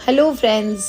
Hello friends,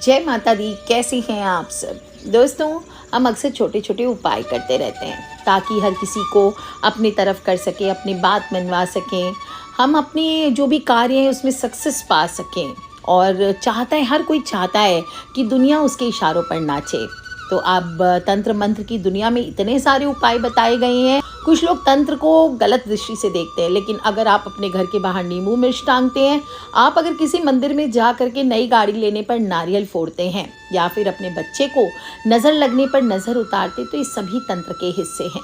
जय माता दी। कैसे हैं आप सब दोस्तों? हम अक्सर छोटे छोटे उपाय करते रहते हैं ताकि हर किसी को अपनी तरफ कर सके, अपनी बात मनवा सकें, हम अपनी जो भी कार्य हैं उसमें सक्सेस पा सकें। और हर कोई चाहता है कि दुनिया उसके इशारों पर नाचे। तो अब तंत्र मंत्र की दुनिया में इतने सारे उपाय बताए गए हैं। कुछ लोग तंत्र को गलत दृष्टि से देखते हैं, लेकिन अगर आप अपने घर के बाहर नींबू मिर्च टांगते हैं, आप अगर किसी मंदिर में जा करके नई गाड़ी लेने पर नारियल फोड़ते हैं, या फिर अपने बच्चे को नज़र लगने पर नज़र उतारते, तो ये सभी तंत्र के हिस्से हैं।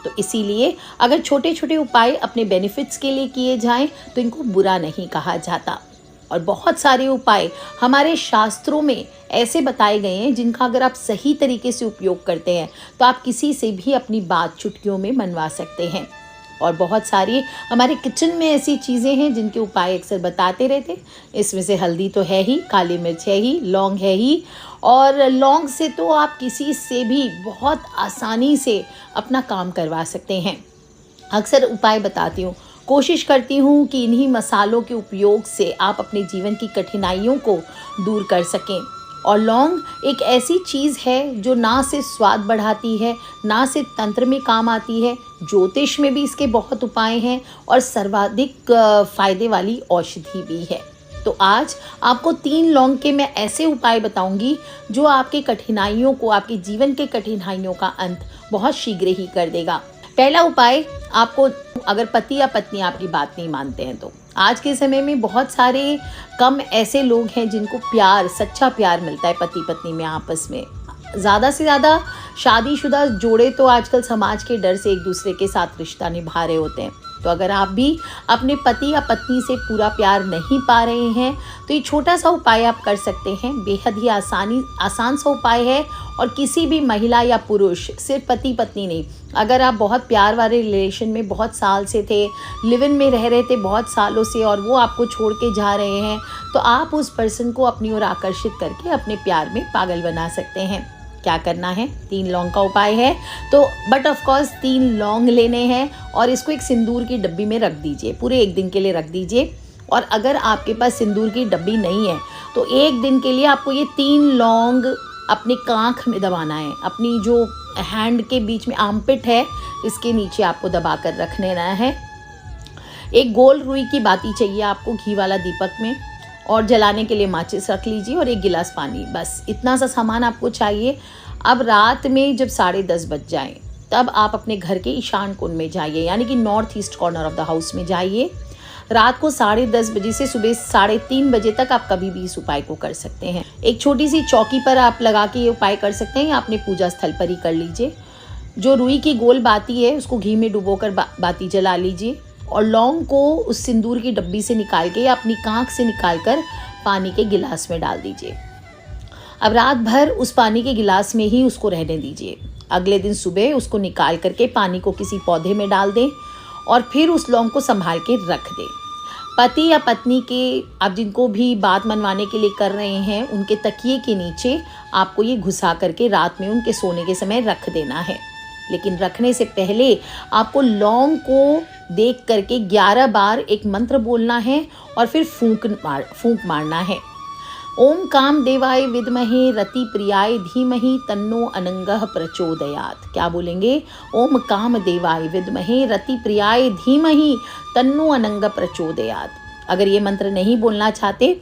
तो इसीलिए अगर छोटे छोटे उपाय अपने बेनिफिट्स के लिए किए जाएं तो इनको बुरा नहीं कहा जाता। और बहुत सारे उपाय हमारे शास्त्रों में ऐसे बताए गए हैं जिनका अगर आप सही तरीके से उपयोग करते हैं तो आप किसी से भी अपनी बात चुटकियों में मनवा सकते हैं। और बहुत सारी हमारे किचन में ऐसी चीज़ें हैं जिनके उपाय अक्सर बताते रहते। इसमें से हल्दी तो है ही, काली मिर्च है ही, लौंग है ही। और लौंग से तो आप किसी से भी बहुत आसानी से अपना काम करवा सकते हैं। अक्सर उपाय बताती हूँ, कोशिश करती हूँ कि इन्हीं मसालों के उपयोग से आप अपने जीवन की कठिनाइयों को दूर कर सकें। और लौंग एक ऐसी चीज़ है जो ना सिर्फ स्वाद बढ़ाती है, ना सिर्फ तंत्र में काम आती है, ज्योतिष में भी इसके बहुत उपाय हैं और सर्वाधिक फायदे वाली औषधि भी है। तो आज आपको 3 लौंग के मैं ऐसे उपाय बताऊंगी जो आपके कठिनाइयों को, आपके जीवन के कठिनाइयों का अंत बहुत शीघ्र ही कर देगा। पहला उपाय आपको, अगर पति या पत्नी आपकी बात नहीं मानते हैं तो आज के समय में बहुत सारे कम ऐसे लोग हैं जिनको प्यार, सच्चा प्यार मिलता है पति पत्नी में आपस में। ज़्यादा से ज़्यादा शादीशुदा जोड़े तो आजकल समाज के डर से एक दूसरे के साथ रिश्ता निभा रहे होते हैं। तो अगर आप भी अपने पति या पत्नी से पूरा प्यार नहीं पा रहे हैं तो ये छोटा सा उपाय आप कर सकते हैं। बेहद ही आसान सा उपाय है। और किसी भी महिला या पुरुष, सिर्फ पति पत्नी नहीं, अगर आप बहुत प्यार वाले रिलेशन में बहुत साल से थे, लिव इन में रह रहे थे बहुत सालों से, और वो आपको छोड़ के जा रहे हैं, तो आप उस पर्सन को अपनी ओर आकर्षित करके अपने प्यार में पागल बना सकते हैं। क्या करना है? 3 लौंग का उपाय है। तो बट ऑफ कोर्स 3 लौंग लेने हैं और इसको एक सिंदूर की डब्बी में रख दीजिए, पूरे 1 दिन के लिए रख दीजिए। और अगर आपके पास सिंदूर की डब्बी नहीं है तो 1 दिन के लिए आपको ये 3 लौंग अपनी कांख में दबाना है। अपनी जो हैंड के बीच में आर्मपिट है, इसके नीचे आपको दबा कर रख लेना है। एक गोल रुई की बाती चाहिए आपको, घी वाला दीपक में, और जलाने के लिए माचिस रख लीजिए और 1 गिलास पानी। बस इतना सा सामान आपको चाहिए। अब रात में जब 10:30 बज जाएं तब आप अपने घर के ईशान कोण में जाइए, यानी कि north east corner of the house में जाइए। रात को 10:30 बजे से सुबह 3:30 बजे तक आप कभी भी इस उपाय को कर सकते हैं। एक छोटी सी चौकी पर आप लगा के ये उपाय कर सकते हैं, या अपने पूजा स्थल पर ही कर लीजिए। जो रुई की गोल बाती है उसको घी में डुबोकर बाती जला लीजिए और लौंग को उस सिंदूर की डब्बी से निकाल के या अपनी कांख से निकाल कर पानी के गिलास में डाल दीजिए। अब रात भर उस पानी के गिलास में ही उसको रहने दीजिए। अगले दिन सुबह उसको निकाल करके पानी को किसी पौधे में डाल दें और फिर उस लौंग को संभाल के रख दें। पति या पत्नी के, आप जिनको भी बात मनवाने के लिए कर रहे हैं, उनके तकिए के नीचे आपको ये घुसा करके रात में उनके सोने के समय रख देना है। लेकिन रखने से पहले आपको लौंग को देख करके 11 बार एक मंत्र बोलना है और फिर फूंक मारना है। ओम काम देवाय विद्महे रति प्रियाय धीमहि तन्नो अनंगः प्रचोदयात्। क्या बोलेंगे? ओम काम देवाय विद्महे रति प्रियाय धीमहि तन्नो अनंग प्रचोदयात्। अगर ये मंत्र नहीं बोलना चाहते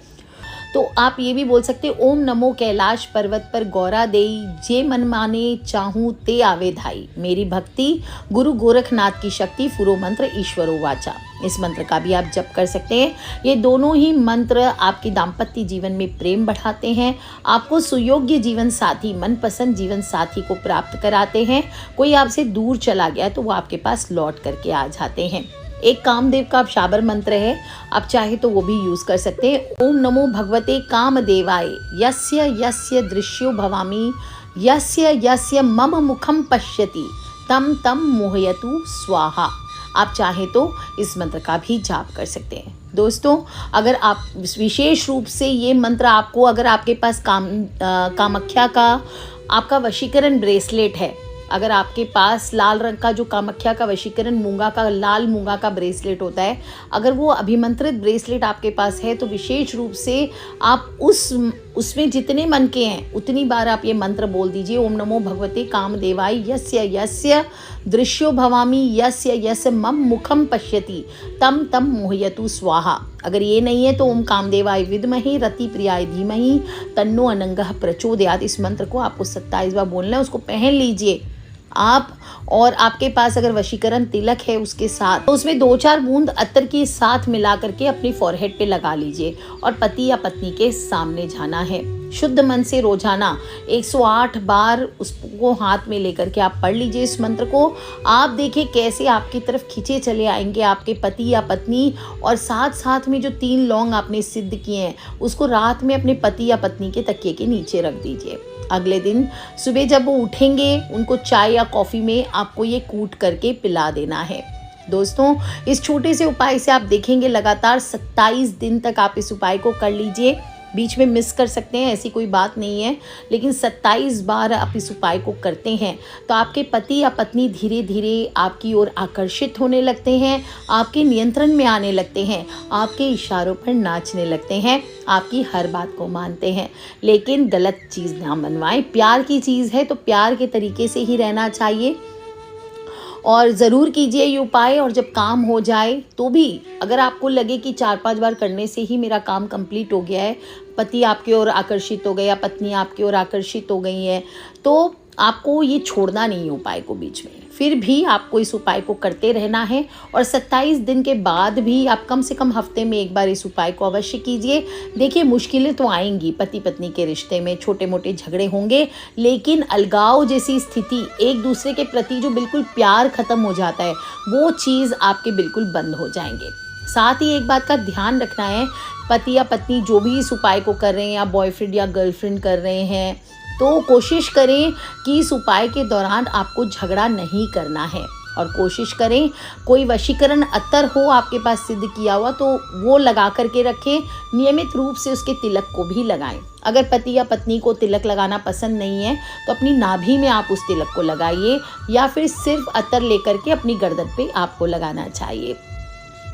तो आप ये भी बोल सकते, ओम नमो कैलाश पर्वत पर गौरा देई, जे मन माने चाहूँ ते आवे धाई। मेरी भक्ति गुरु गोरखनाथ की शक्ति, फुरो मंत्र ईश्वरो वाचा। इस मंत्र का भी आप जप कर सकते हैं। ये दोनों ही मंत्र आपके दाम्पत्य जीवन में प्रेम बढ़ाते हैं, आपको सुयोग्य जीवन साथी, मनपसंद जीवन साथी को प्राप्त कराते हैं। कोई आपसे दूर चला गया तो वो आपके पास लौट करके आ जाते हैं। एक कामदेव का शाबर मंत्र है, आप चाहे तो वो भी यूज़ कर सकते हैं। ओम नमो भगवते कामदेवाय यस्य यस्य दृश्यो भवामी यस्य यस्य मम मुखम पश्यति तम तम मोहयतु स्वाहा। आप चाहे तो इस मंत्र का भी जाप कर सकते हैं। दोस्तों, अगर आप विशेष रूप से ये मंत्र आपको, अगर आपके पास कामाख्या का आपका वशीकरण ब्रेसलेट है अगर आपके पास लाल रंग का जो कामाख्या का वशीकरण मूंगा का, लाल मूंगा का ब्रेसलेट होता है, अगर वो अभिमंत्रित ब्रेसलेट आपके पास है तो विशेष रूप से आप उसमें जितने मन के हैं उतनी बार आप ये मंत्र बोल दीजिए, ओम नमो भगवते कामदेवाय यस्य यस्य दृश्यो भवामी यस्य यस्य मम मुखम पश्यति तम तम मोहयतु स्वाहा। अगर ये नहीं है तो ओम कामदेवाय विद्महे रति प्रियाय धीमहि तन्नो अनंगः प्रचोदयात्। इस मंत्र को आपको 27 बार बोलना है। उसको पहन लीजिए आप, और आपके पास अगर वशीकरण तिलक है उसके साथ, तो उसमें 2-4 बूंद अत्तर के साथ मिला करके अपनी फॉरहेड पे लगा लीजिए और पति या पत्नी के सामने जाना है। शुद्ध मन से रोजाना 108 बार उसको हाथ में लेकर के आप पढ़ लीजिए इस मंत्र को। आप देखिए कैसे आपकी तरफ खींचे चले आएंगे आपके पति या पत्नी। और साथ साथ में जो 3 लौंग आपने सिद्ध किए हैं उसको रात में अपने पति या पत्नी के तकिए के नीचे रख दीजिए। अगले दिन सुबह जब वो उठेंगे उनको चाय या कॉफ़ी में आपको ये कूट करके पिला देना है। दोस्तों, इस छोटे से उपाय से आप देखेंगे लगातार 27 दिन तक आप इस उपाय को कर लीजिए। बीच में मिस कर सकते हैं, ऐसी कोई बात नहीं है, लेकिन 27 बार आप इस उपाय को करते हैं तो आपके पति या पत्नी धीरे धीरे आपकी ओर आकर्षित होने लगते हैं, आपके नियंत्रण में आने लगते हैं, आपके इशारों पर नाचने लगते हैं, आपकी हर बात को मानते हैं। लेकिन गलत चीज़ ना मनवाएं, प्यार की चीज़ है तो प्यार के तरीके से ही रहना चाहिए। और ज़रूर कीजिए ये उपाय। और जब काम हो जाए तो भी अगर आपको लगे कि 4-5 बार करने से ही मेरा काम कंप्लीट हो गया है, पति आपकी ओर आकर्षित हो गए या पत्नी आपकी ओर आकर्षित हो गई है, तो आपको ये छोड़ना नहीं है उपाय को बीच में। फिर भी आपको इस उपाय को करते रहना है और 27 दिन के बाद भी आप कम से कम हफ्ते में एक बार इस उपाय को अवश्य कीजिए। देखिए, मुश्किलें तो आएंगी, पति पत्नी के रिश्ते में छोटे मोटे झगड़े होंगे, लेकिन अलगाव जैसी स्थिति, एक दूसरे के प्रति जो बिल्कुल प्यार खत्म हो जाता है, वो चीज़ आपके बिल्कुल बंद हो जाएंगे। साथ ही एक बात का ध्यान रखना है, पति या पत्नी जो भी इस उपाय को कर रहे हैं या बॉयफ्रेंड या गर्लफ्रेंड कर रहे हैं, तो कोशिश करें कि इस उपाय के दौरान आपको झगड़ा नहीं करना है। और कोशिश करें कोई वशीकरण अत्तर हो आपके पास सिद्ध किया हुआ तो वो लगा करके रखें। नियमित रूप से उसके तिलक को भी लगाएं। अगर पति या पत्नी को तिलक लगाना पसंद नहीं है तो अपनी नाभि में आप उस तिलक को लगाइए, या फिर सिर्फ अत्तर लेकर के अपनी गर्दन पे आपको लगाना चाहिए।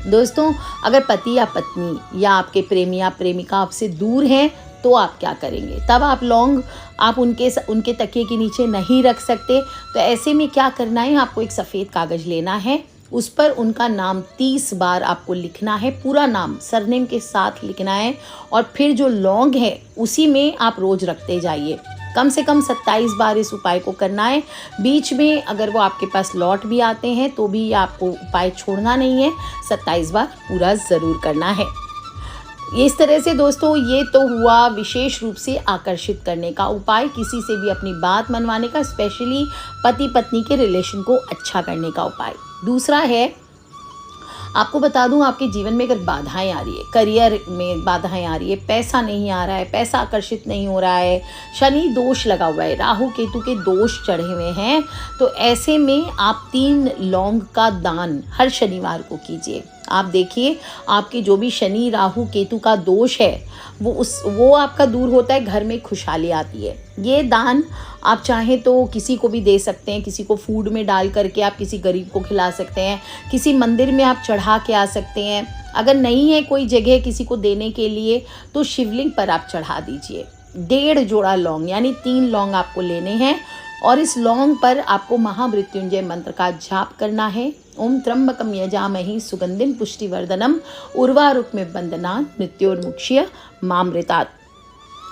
दोस्तों, अगर पति या पत्नी या आपके प्रेमी या प्रेमिका आपसे दूर हैं तो आप क्या करेंगे? तब आप लौंग आप उनके तकिए के नीचे नहीं रख सकते, तो ऐसे में क्या करना है, आपको एक सफ़ेद कागज़ लेना है, उस पर उनका नाम 30 बार आपको लिखना है, पूरा नाम सरनेम के साथ लिखना है, और फिर जो लौंग है उसी में आप रोज़ रखते जाइए। कम से कम 27 बार इस उपाय को करना है। बीच में अगर वो आपके पास लौट भी आते हैं तो भी आपको उपाय छोड़ना नहीं है, 27 बार पूरा ज़रूर करना है। इस तरह से दोस्तों, ये तो हुआ विशेष रूप से आकर्षित करने का उपाय, किसी से भी अपनी बात मनवाने का, स्पेशली पति पत्नी के रिलेशन को अच्छा करने का उपाय। दूसरा है, आपको बता दूं, आपके जीवन में अगर बाधाएं आ रही है, करियर में बाधाएं आ रही है, पैसा नहीं आ रहा है, पैसा आकर्षित नहीं हो रहा है, शनि दोष लगा हुआ है, राहु केतु के दोष चढ़े हुए हैं, तो ऐसे में आप 3 लौंग का दान हर शनिवार को कीजिए। आप देखिए, आपके जो भी शनि राहु केतु का दोष है वो आपका दूर होता है, घर में खुशहाली आती है। ये दान आप चाहें तो किसी को भी दे सकते हैं, किसी को फूड में डाल करके आप किसी गरीब को खिला सकते हैं, किसी मंदिर में आप चढ़ा के आ सकते हैं। अगर नहीं है कोई जगह किसी को देने के लिए तो शिवलिंग पर आप चढ़ा दीजिए। 1.5 जोड़ा लौंग यानी 3 लौंग आपको लेने हैं, और इस लौंग पर आपको महामृत्युंजय मंत्र का जाप करना है। ओम त्र्यंबकम यजामहे सुगंधिम पुष्टिवर्धनम उर्वारुकमिव बंधनात् मृत्योर्मुक्षीय मामृतात्।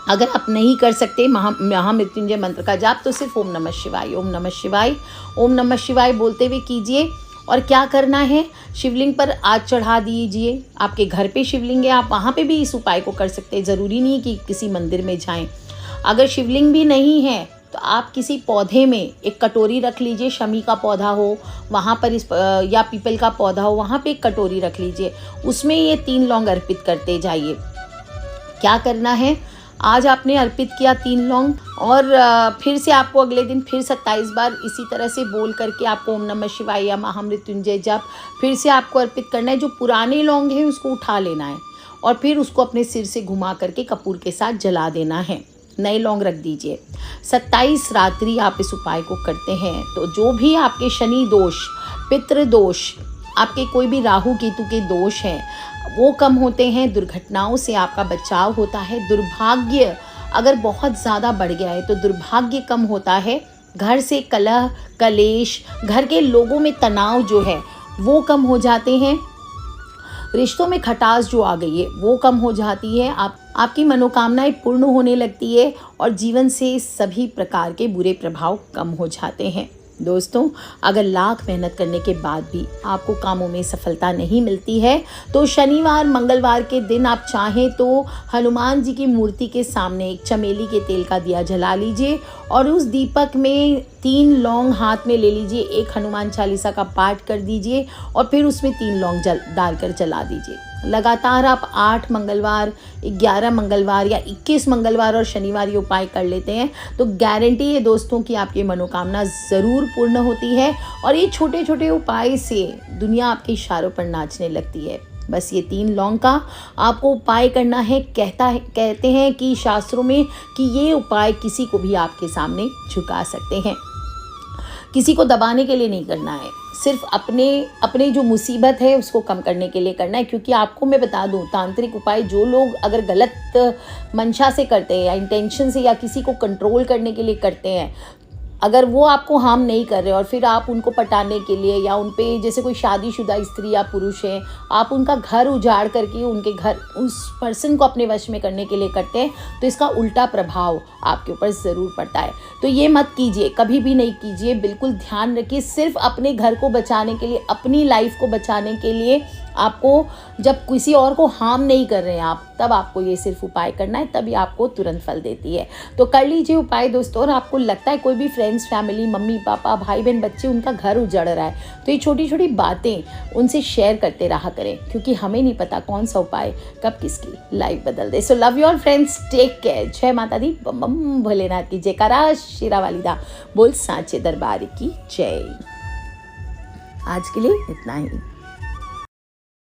अगर आप नहीं कर सकते महामृत्युंजय मंत्र का जाप तो सिर्फ ओम नमः शिवाय, ओम नमः शिवाय, ओम नमः शिवाय बोलते हुए कीजिए। और क्या करना है, शिवलिंग पर आग चढ़ा दीजिए। आपके घर पे शिवलिंग है, आप वहाँ पे भी इस उपाय को कर सकते हैं, ज़रूरी नहीं कि किसी मंदिर में जाएं। अगर शिवलिंग भी नहीं है तो आप किसी पौधे में एक कटोरी रख लीजिए, शमी का पौधा हो वहाँ पर या पीपल का पौधा हो, वहाँ पे एक कटोरी रख लीजिए, उसमें ये 3 लौंग अर्पित करते जाइए। क्या करना है, आज आपने अर्पित किया 3 लौंग, और फिर से आपको अगले दिन फिर 27 बार इसी तरह से बोल करके आपको ओम नमः शिवाय या महामृत्युंजय जप फिर से आपको अर्पित करना है। जो पुराने लौंग हैं उसको उठा लेना है और फिर उसको अपने सिर से घुमा करके कपूर के साथ जला देना है। नए लौंग रख दीजिए। 27 रात्रि आप इस उपाय को करते हैं तो जो भी आपके शनि दोष, पितृ दोष, आपके कोई भी राहु केतु के दोष हैं वो कम होते हैं, दुर्घटनाओं से आपका बचाव होता है, दुर्भाग्य अगर बहुत ज़्यादा बढ़ गया है तो दुर्भाग्य कम होता है, घर से कलह कलेश, घर के लोगों में तनाव जो है वो कम हो जाते हैं, रिश्तों में खटास जो आ गई है वो कम हो जाती है, आपकी मनोकामनाएं पूर्ण होने लगती है और जीवन से सभी प्रकार के बुरे प्रभाव कम हो जाते हैं। दोस्तों, अगर लाख मेहनत करने के बाद भी आपको कामों में सफलता नहीं मिलती है तो शनिवार मंगलवार के दिन आप चाहें तो हनुमान जी की मूर्ति के सामने एक चमेली के तेल का दिया जला लीजिए और उस दीपक में 3 लौंग हाथ में ले लीजिए, एक हनुमान चालीसा का पाठ कर दीजिए और फिर उसमें 3 लौंग डालकर जला दीजिए। लगातार आप 8 मंगलवार, 11 मंगलवार या 21 मंगलवार और शनिवार ये उपाय कर लेते हैं तो गारंटी है दोस्तों कि आपकी मनोकामना ज़रूर पूर्ण होती है और ये छोटे छोटे उपाय से दुनिया आपके इशारों पर नाचने लगती है। बस ये 3 लौंग का आपको उपाय करना है। कहते हैं कि शास्त्रों में कि ये उपाय किसी को भी आपके सामने झुका सकते हैं, किसी को दबाने के लिए नहीं करना है, सिर्फ अपने जो मुसीबत है उसको कम करने के लिए करना है। क्योंकि आपको मैं बता दूं, तांत्रिक उपाय जो लोग अगर गलत मंशा से करते हैं या इंटेंशन से या किसी को कंट्रोल करने के लिए करते हैं, अगर वो आपको हार्म नहीं कर रहे और फिर आप उनको पटाने के लिए या उन पे, जैसे कोई शादीशुदा स्त्री या पुरुष है, आप उनका घर उजाड़ करके उनके घर उस पर्सन को अपने वश में करने के लिए करते हैं तो इसका उल्टा प्रभाव आपके ऊपर ज़रूर पड़ता है। तो ये मत कीजिए, कभी भी नहीं कीजिए। बिल्कुल ध्यान रखिए, सिर्फ अपने घर को बचाने के लिए, अपनी लाइफ को बचाने के लिए आपको, जब किसी और को हार्म नहीं कर रहे हैं आप, तब आपको ये सिर्फ उपाय करना है, तभी आपको तुरंत फल देती है। तो कर लीजिए उपाय दोस्तों। और आपको लगता है कोई भी फ्रेंड्स, फैमिली, मम्मी पापा, भाई बहन, बच्चे, उनका घर उजड़ रहा है तो ये छोटी छोटी बातें उनसे शेयर करते रहा करें, क्योंकि हमें नहीं पता कौन सा उपाय कब किसकी लाइफ बदल दे। So love you all friends, take care. जय माता दी, बम बम भोलेनाथ की जयकारा, शेरा वालिदा बोल, सांचे दरबार की जय। आज के लिए इतना ही।